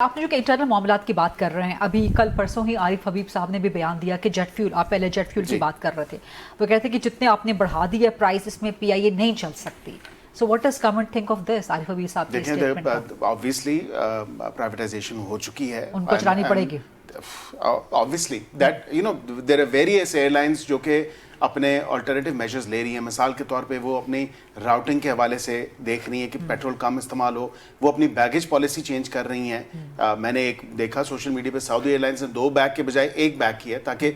आपने जो कि इंटरनल मामलात की बात कर रहे हैं, अभी कल परसों ही आरिफ हबीब साहब ने भी बयान दिया कि जेट फ्यूल, आप पहले जेट फ्यूल की बात कर रहे थे, वो कहते हैं कि जितने आपने बढ़ा दी है प्राइस, इसमें पीआईए नहीं चल सकती. So what does government think of this? Arif Habib sahab की स्टेटमेंट, ऑब्वियसली प्राइवेटाइजेशन हो चुकी है, उनको चलानी पड़ेगी. Obviously that there are various airlines जो कि अपने अल्टरनेटिव मेजर्स ले रही हैं. मिसाल के तौर पे वो अपनी राउटिंग के हवाले से देख रही हैं कि पेट्रोल कम इस्तेमाल हो, वो अपनी बैगेज पॉलिसी चेंज कर रही हैं. मैंने एक देखा सोशल मीडिया पे, सऊदी एयरलाइंस ने 2 बैग के बजाय 1 बैग किया ताकि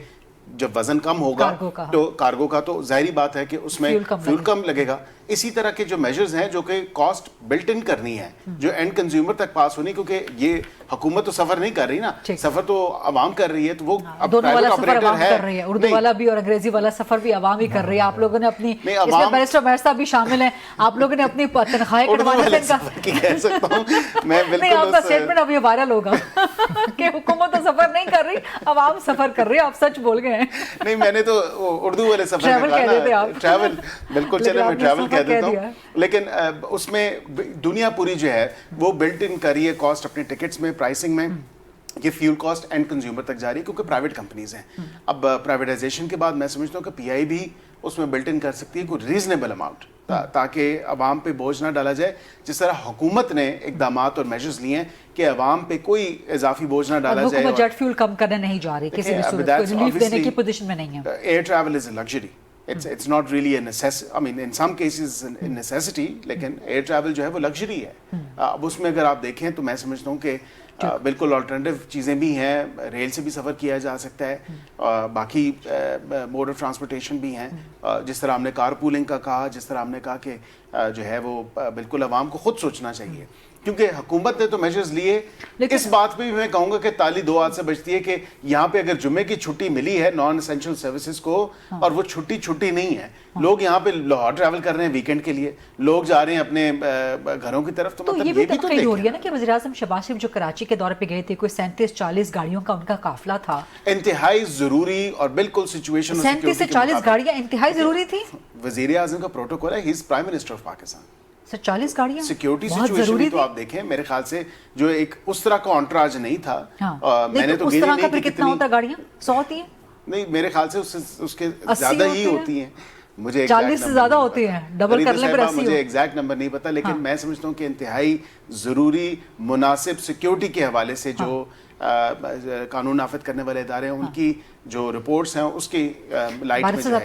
जब वजन कम होगा तो कार्गो का तो जाहिर बात है कि उसमें फ्यूल कम लगेगा. इसी तरह के जो मेजर्स हैं जो कि कॉस्ट बिल्ट इन करनी है, जो एंड कंज्यूमर तक पास होनी, क्योंकि ये हुकूमत तो सफर नहीं कर रही ना, सफर तो आवाम कर रही है, तो वो दोनों वाला सफर आवाम कर रही है, उर्दू वाला भी और अंग्रेजी वाला सफर भी आवाम ही कर रही है. आप लोगों ने अपनी, इसमें बैरिस्टर महसा भी शामिल हैं, आप लोगों ने अपनी तनख्वाहें कटवाने से कह सकता हूँ मैं, बिल्कुल आपका स्टेटमेंट अभी वायरल होगा कि हुकूमत तो सफर नहीं कर रही, आवाम सफर कर रही है. आप सच बोल गए हैं. नहीं, मैंने तो उर्दू वाले सफर ट्रैवल, बिल्कुल चले मैं ट्रैवल कह देता हूँ, लेकिन उसमें दुनिया पूरी जो है वो बिल्ट इन कर रही है कॉस्ट अपने टिकट्स में, प्राइसिंग में. ये फ्यूल कॉस्ट एंड कंज्यूमर तक जा रही है क्योंकि प्राइवेट कंपनीज हैं. अब प्राइवेटाइजेशन के बाद मैं समझता हूँ कि पीआई भी उसमें बिल्ट इन कर सकती है कोई रीजनेबल अमाउंट, ताकि अवाम पे बोझ ना डाला जाए. जिस तरह हुकूमत ने इकदाम और मेजर्स लिए हैं कि अवाम पे कोई इजाफी बोझ ना डाला जाए. हुकूमत जेट फ्यूल कम करने नहीं जा रही, किसी भी सूरत कोई रिलीफ देने की पोजीशन में नहीं है. Air travel is a luxury. It's not really a necessity. I mean, in some cases a necessity, लेकिन एयर ट्रैवल जो है वो लग्जरी है. अब उसमें अगर आप देखें तो मैं समझता हूँ कि बिल्कुल अल्टरनेटिव चीज़ें भी हैं, रेल से भी सफ़र किया जा सकता है, बाकी मोड ऑफ ट्रांसपोर्टेशन भी हैं. जिस तरह हमने कार पूलिंग का कहा, जिस तरह हमने कहा कि जो है वो बिल्कुल आवाम को खुद सोचना चाहिए, क्योंकि हुकूमत ने तो मेजर्स लिए. इस बात पे भी मैं कहूँगा कि ताली 2 हाथ से बचती है कि यहाँ पे अगर जुम्मे की छुट्टी मिली है नॉन एसेंशियल सर्विसेज को, और वो छुट्टी नहीं है, लोग यहाँ पे लाहौर ट्रैवल कर रहे हैं वीकेंड के लिए, लोग जा रहे हैं अपने घरों की तरफ, तो मतलब ये भी तो हो रही है ना कि वज़ीर आज़म शहबाज शरीफ जो कराची के दौरे पे गए थे, कोई 37-40 गाड़ियों का उनका काफिला था. इंतहाई जरूरी और बिल्कुल सिचुएशन. 37 से 40 गाड़ियाँ इंतहाई जरूरी थी. वज़ीर आज़म का प्रोटोकॉल है, he is prime minister of Pakistan. 40 गाड़ियां सिक्योरिटी सिचुएशन तो आप देखें, मेरे ख्याल से जो एक उस तरह का ऑन्ट्राज नहीं था. मैंने तो उस तरह का कितना होता गाड़ियां? 100 होती है? नहीं, मेरे ख्याल से उसके ज्यादा ही होती हैं. मुझे 40 से ज्यादा होती हैं, डबल कर ले फिर 80. मुझे एग्जैक्ट नंबर नहीं पता, लेकिन मैं समझता हूँ कि इंतहाई जरूरी मुनासिब सिक्योरिटी के हवाले से जो कानून नाफिज करने वाले इदारे हैं, उनकी जो रिपोर्ट्स हैं उसकी लाइट में